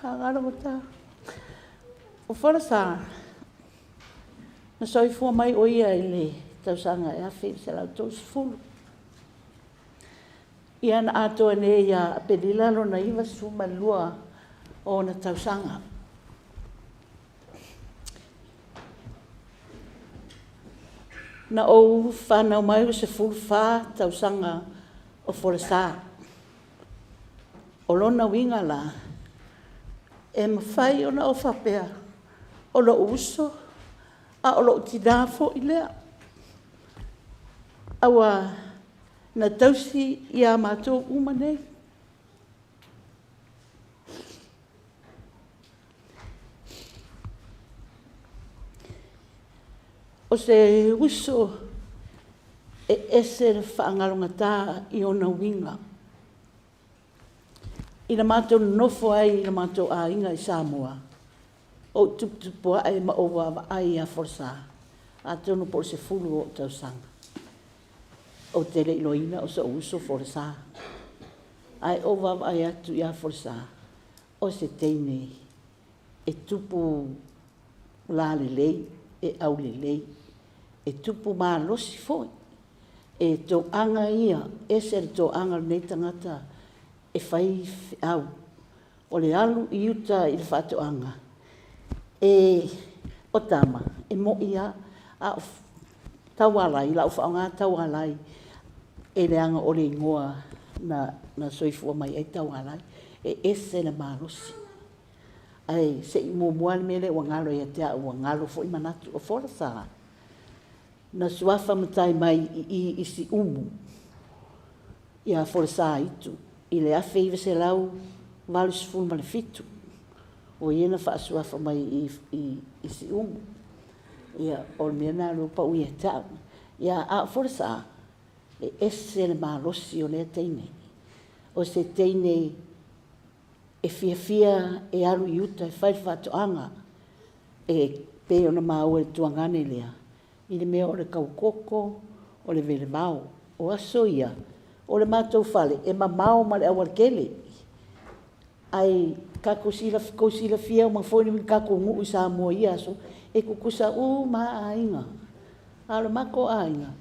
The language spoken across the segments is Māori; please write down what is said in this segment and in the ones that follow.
whangara mo tā. O whara sā, na soifua mai o ia i le tausanga e awhi se lau tōsi fulu. Ia na atoa ne ia pelilalo na iwa suma lua o na tausanga. Na o whanau mai o se fulu wha tausanga o whorasa. O lona winga la, e mawhai o na o whapea, o lo uso, a o lo tinafo i lea. Awa na tausi i a mātou umanei. O se uso e ese le whaangalonga tā i ona winga. I na mātou nofo ai i na mātou a inga i Samoa. O tuptupua ai ma owa ai a forsa. A tonu po se fulu o tausanga. O tele iloina o sa uso forsa. Ai owa ai atu i a forsa. O se teine e tupu la lei e au lei. E tupu maa losi foi. E tō anga ia, e se tō anga nei tangata e whai au. O le alu i uta i le whato anga. E o tama, e mo ia a taualai, lau whaonga taualai. E le anga o le ingoa na soifua mai e taualai. E se le maa losi. Ai se i muamuani mele ua ngalo ia te a ua ngalo fo i manatu o forasa. Na suafa matai mai i isi umu. Ia forasa itu. I le afe iwa se lau walu sifunu ma le fitu. O iena wha suafa mai i isi umu. Ia o le mea nā lupa ui e tau. Ia a forasa e ese le malosi o le teine. O se teine e fia e alu i uta e whai whatoanga. E pe ona maua e tuangane lea. I le mea o le kaukoko, o le vele mau, o aso ia, o le mātou whale, e mamau ma le awalkele. Ai kako sila fia o mawhoni mi kako ngu i Samoa ia so, e kukusa ma ainga. Alo mako ainga.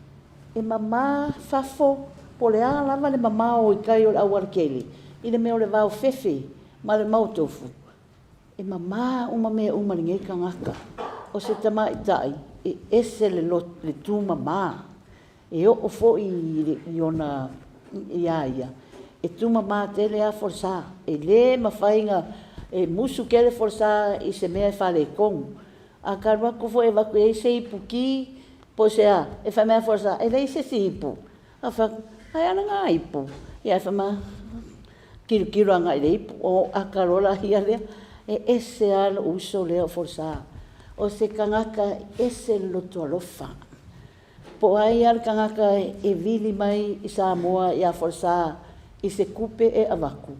E mama fafo, po le a lava le mamau i kai o le awalkele. I le mea o le vau fefe, ma le mautofu. E mama mea umaringe ka ngaka. O se tama i tai. E ese le tū mamā. E o fo i ona ia. E tū mamā te le a forsa. E le mawhainga e musu ke le forsa i se mea e whale kongu. A karwako fo e waku e se ipu ki, po se a, e wha mea forsa, e le se si ipu. A wha, ai ana ngā ipu. E a wha ma, kiru anga i le ipu. O a karola hia lea, e ese ala uso lea forsa. O se kangaka ese loto alofa. Po ai al kangaka e vili mai i Samoa i a forsa i se kupe e avaku.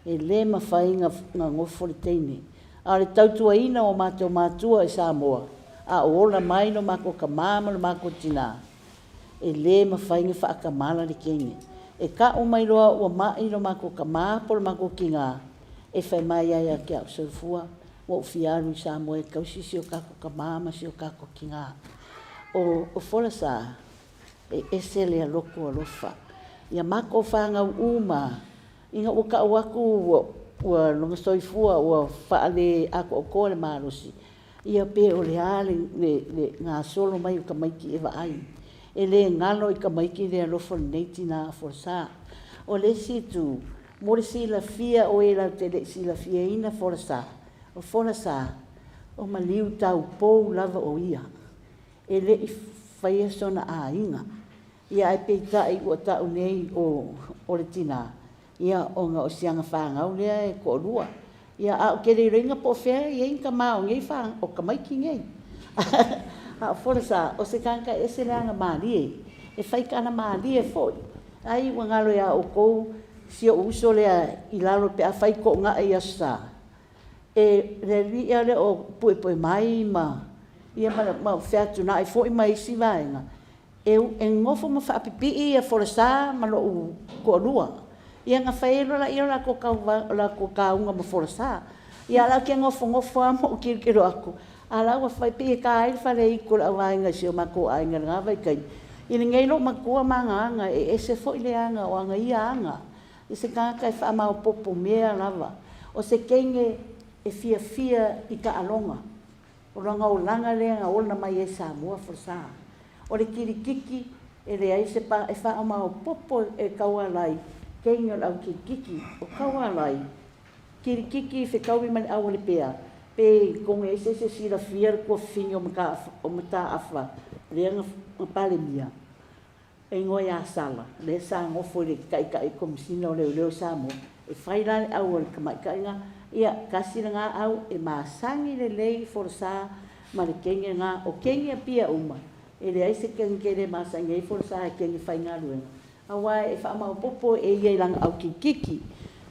E le mawhai ngā ngofo le teine. A le tautua ina o mātua i Samoa. A ola mai no mako kamama no mako tina. E le mawhai ngā whaakamala le kene. E ka o mai loa ua mai no mako kamama po le mako kinga. E whai mai ai a kia o surfua. Wa fiaru i Samoa e kausi si o kako kamama si o kako kinga. O forasa e ese le aloko alofa. Ia mako whanga uma. Inga uka waku ua longa soifua ua whaale ako o kore marosi. Ia pe o le ale le ngā solo mai o ka maiki e ai. E le ngalo i ka maiki le alofa neiti na forasa. O le situ, mo le sila fia o e la te le sila fia ina forasa. O forasa, o maliu tau pou lava o ia. E le i whaia sona a inga. Ia ai peitai ua tau nei o le tina. Ia o ngā o sianga whangau lea e ko rua. Ia a o kere ringa po whea i inka mao ngei whang o kamaiki ngei. A o forasa, o se kanka e se leanga maalie. E whaikana maalie foi. Ai ua ngalo ia o kou si o uso lea i lalo pe a whaiko ngā i asa. E le ria le o pue mai ma ia ma featu na i foi mai si vaenga e ngofo ma fa pipi ia forasa ma lo ko lua ia nga faelo la ia la ko ka unga ma forasa Ia la ke ngofo amo kiro aku. Ala wa fai pe ka ai fale I ko la nga sio mako ai nga vai kai. Ina ngai lo makua manga e se fo ile anga o anga ia anga. I se ka kai fa ma popo mea lava. O se kenge e fia I ka alonga. O langa o langa le nga o na mai e Samoa forsa. O le kirikiki e le ai se pa e fa ma popo e kaua lai. Kenge o kirikiki o kaua lai. Kirikiki fe kaui man au le pea. Pe kong e se sila fier ko fingo o mata afa. Leanga pale mia. E ngoi a sala. Le sa ngofo le kai komisina o leo Samoa. E whairane au le kamaikai nga. Ia kasira ngā au e maasangi le lei forsa ma le kenge ngā o kenge pia uma. E le aise kenge le maasangi e forsa e kenge whai ngā ruenga. Awai e whaamau popo e iei langa au kikiki.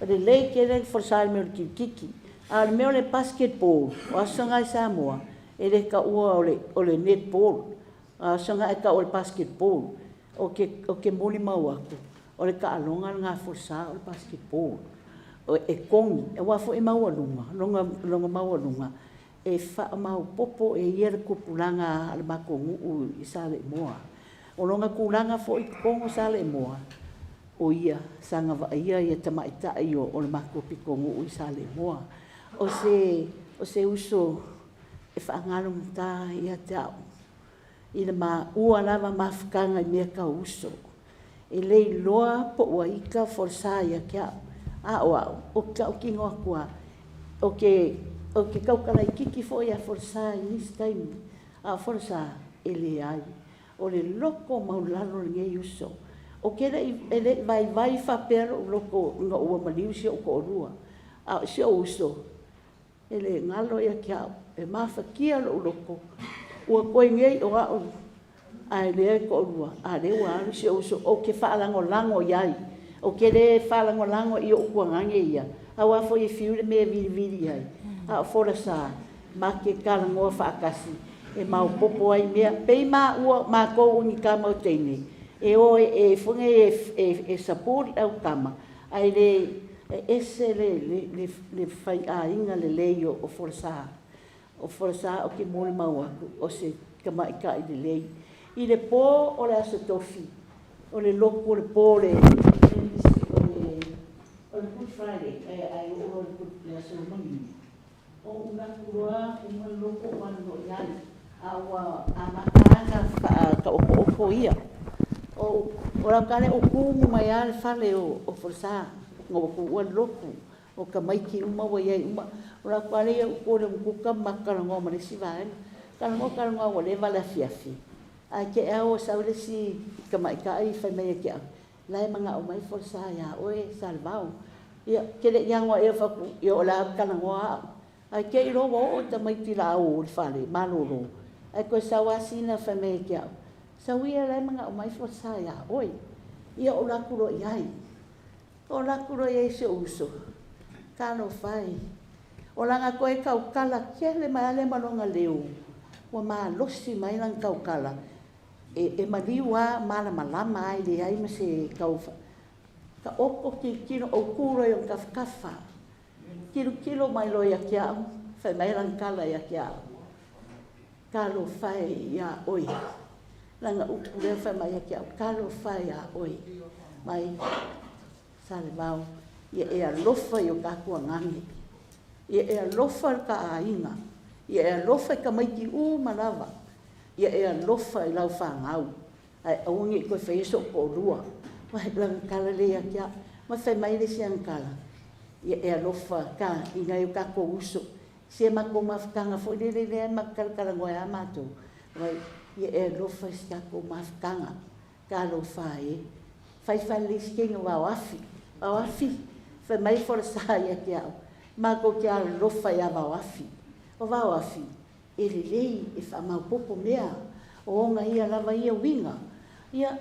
Le lei kere forsa le meo le kikiki. A le meo le basketball o asanga I Samoa. E le ka ua o le netball. A asanga e ka o le basketball. O ke moli mau aku. O le ka alonga ngā forsa o le basketball. E kongi, e wafo e maua lunga, longa maua lunga. E wha mau popo e iere kupulanga ale mako nguu I Sale Moa. O longa kulanga fo I kongo Sale Moa. O ia, sanga wa ia tamaita iyo o le mako piko nguu I Sale Moa. O se uso e wha ngalung ta ia tau. I le ma ua lava mafkanga I mea ka uso. E lei loa po ua ika forsa ia kia. O ki ngoa kua, o ke kaukala I kiki fo ia forsa I this time, a forsa e le ai, o le loko maulalo le ngei uso, o ke le vai whapero loko nga ua maliu si o ko orua, a si o uso, e le ngalo ia kia, e mawhakia lo loko, ua koe ngei o au, a le ko orua, a le ua alu si o uso, o ke whaalango lango iai, o ke le whalango I o kuangange ia. A wafo I fiu le mea viri ai. A fora sa, ma ke kalangoa whaakasi. E mau popo ai mea. Pei ma ua ma kou ungi kama o teine. E o e funge e sapori au kama. Ai le ese le whai a inga le leio o fora sa. O fora sa o ke mole mau aku. O se kamaika I le lei. I le pō o le aso tofi. O le loko o le pō le Good Friday, ai o le ceremony. O una kurua uma loko mano iai. Awa amatanga ka o ia. O ora kale o kumu mai ale fale o forsa ngo ku o loko. O ka mai ki uma wa iai uma. Ora kale o ko le kuka makara ngo mane si vai. Kala ngo le vala fiafi. Ai ke o saule si ka mai ka ai fa mai ke. Lai manga o mai forsa ya oe salvau. Ia kele yango e fa yo la kana ngoa. Ai ke ro o ta mai tila o fale malolo. Ai ko sawasina fa mai ke. Sawia lai manga o mai forsa ya oe. Ia o la kuro iai. O la kuro iai se uso. Kano fai. O la nga koe kau kala kele mai ale malonga leu. Wa ma losi mai lang kau kala. E maliwa mala malama ai le ai se kau ka oko ki kino o kuro yo kafa. Kilo mai lo ya kia. Fai mai lang kala ya kia. Kalo fai ya oi. Langa ukule fai mai ya kia. Kalo fai ya oi. Mai sale mau. Ia e alofa yo kakua ngangi. Ia e alofa ka ainga. Ia e alofa ka mai ki malava. Ia e alofa I lau whangau. Ai aungi koe whaiso ko rua. Mai lang kala le ia kia. Ma whai mai le siang kala. Ia e alofa ka inga yo kako uso. Se mako mafkanga fo le makala ngoe amato. Mai ia e alofa si kako mafkanga. Ka alofa e. Whai le sikenga wa afi. Wa afi. Whai mai forsa ia kia. Mako kia alofa ia wa afi. O wa afi. E le lei e whamau popo mea. O onga ia lava ia winga. Ia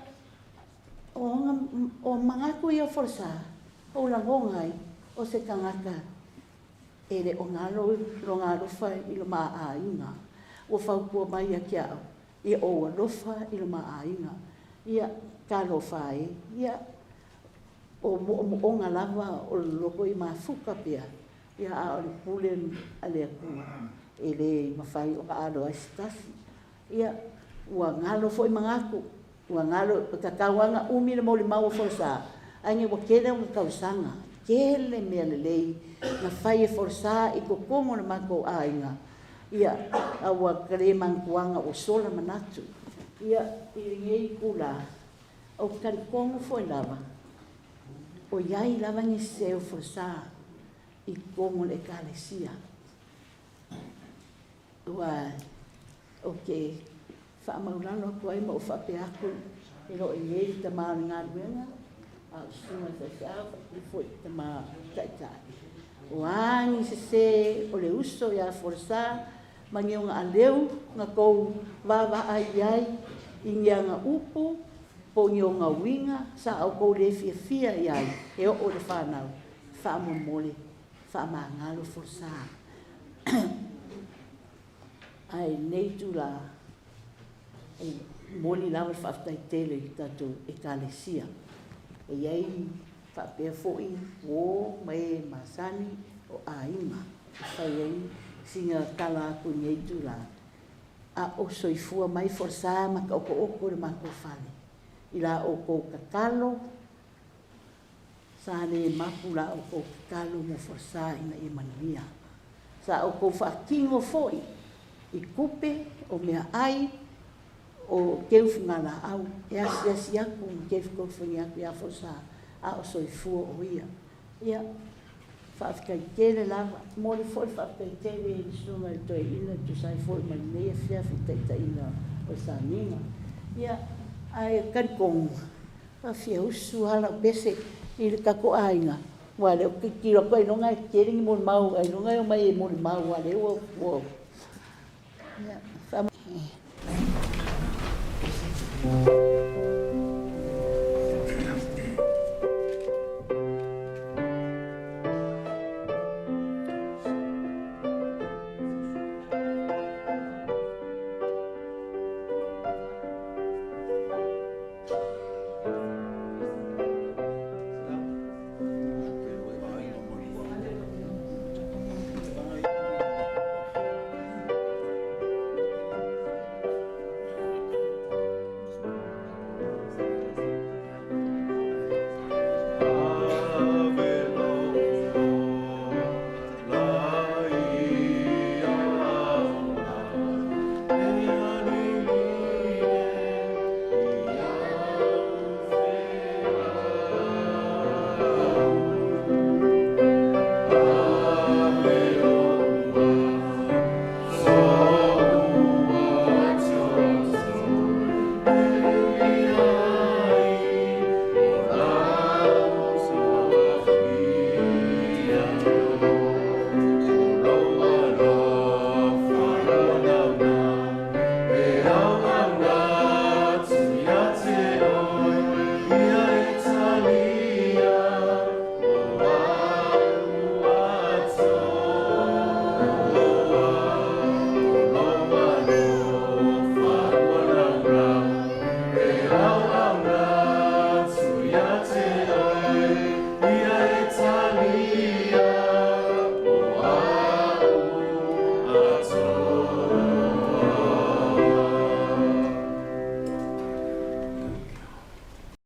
o mangaku ia forsa. O langongai. O se kangaka. E le o ngalo ronga rofa I lo maa a inga. O whaupua mai a kia. Ia o alofa I lo maa a inga. Ia ka lofa e. Ia o onga lava o loko I maa fuka pia. ia a o pule ale kua ele mafai o alo astasi ia ua ngalo foi mangaku ua ngalo kakawanga umi le mole mau forsa ainge wa kele o kausanga kele me lei na fai forsa i ko komo na mako ainga ia awa kare mankuanga o sola manatu ia i ngei kula o kari kongo foi lava o iai lava ngi seu forsa i komo le kalesia ua okay fa maulano ko ai mo fa pe aku i lo ngei ta ma nga wenga a suma sa sa i foi ta ma ta wangi se o le uso ya forsa mangi nga aleu nga ko va ai inga upu po nga winga sa o ko le fia ai e o le fa mo mole fa mangalo forsa ai nei tu la moli lava fa tai tele tatu e kalesia e ai fa pe foi o mai masani o ainga fa ai singa kala ku nei tu la a o soifua mai forsa ma ko o le mako fale ila o ko kakalo sa le mapula o ko kakalo mo forsa ina e mania sa o ko fa kingo foi i kupe o mea ai o keufungala au e asi aku keufungala aku ia forsa a o soifua o ia whaafika i kere lava mori foi whaafika i kere i sunga i toi ina tu sai foi ma nei fia fitaita ina o sa ninga ia ai karikong a fia usu hala bese i le kako ainga wale o kikiro koe nonga i kere ni mori mau ai nonga i mai mori mau wale o ia Yate